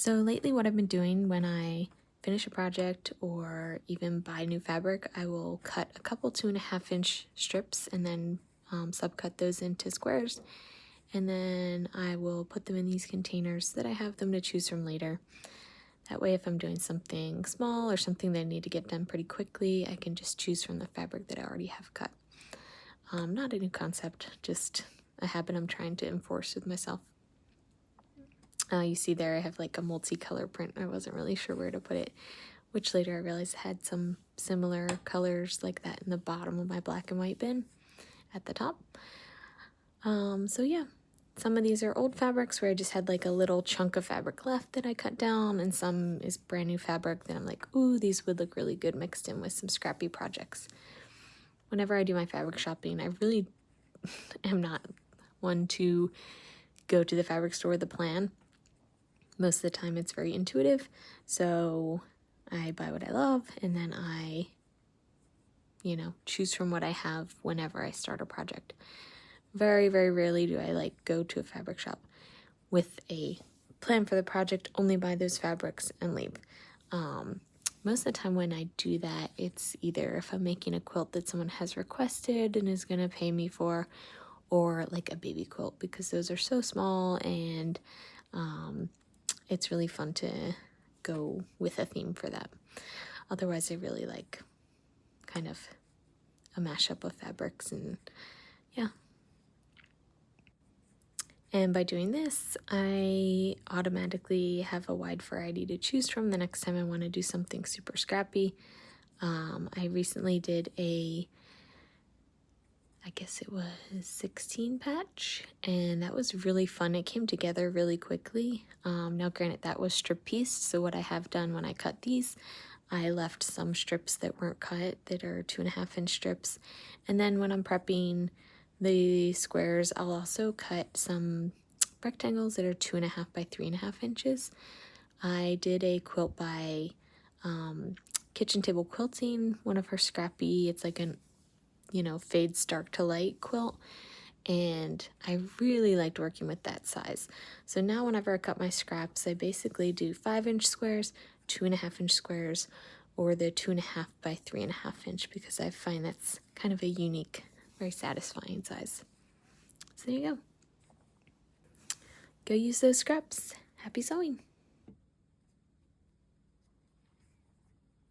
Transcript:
So lately what I've been doing when I finish a project or even buy new fabric, I will cut a couple 2.5-inch strips and then subcut those into squares. And then I will put them in these containers so that I have them to choose from later. That way if I'm doing something small or something that I need to get done pretty quickly, I can just choose from the fabric that I already have cut. Not a new concept, just a habit I'm trying to enforce with myself. You see there I have like a multicolor print. I wasn't really sure where to put it, which later I realized had some similar colors like that in the bottom of my black and white bin at the top. So yeah, some of these are old fabrics where I just had like a little chunk of fabric left that I cut down, and some is brand new fabric that I'm like, ooh, these would look really good mixed in with some scrappy projects. Whenever I do my fabric shopping, I really am not one to go to the fabric store with a plan. Most of the time it's very intuitive, so I buy what I love and then I, choose from what I have whenever I start a project. Very, very rarely do I like go to a fabric shop with a plan for the project, only buy those fabrics and leave. Most of the time when I do that, it's either if I'm making a quilt that someone has requested and is gonna pay me for, or like a baby quilt, because those are so small and it's really fun to go with a theme for that. Otherwise, I really like kind of a mashup of fabrics, and yeah. And by doing this, I automatically have a wide variety to choose from the next time I want to do something super scrappy. I recently did I guess it was 16 patch, and that was really fun. It came together really quickly. Now granted, that was strip pieced, so what I have done when I cut these, I left some strips that weren't cut that are 2.5-inch strips, and then when I'm prepping the squares, I'll also cut some rectangles that are 2.5 by 3.5 inches. I did a quilt by Kitchen Table Quilting, one of her scrappy, it's like an fades dark to light quilt, and I really liked working with that size. So now whenever I cut my scraps, I basically do 5-inch squares, 2.5-inch squares, or the 2.5 by 3.5 inch, because I find that's kind of a unique, very satisfying size. So there you go. Go use those scraps. Happy sewing!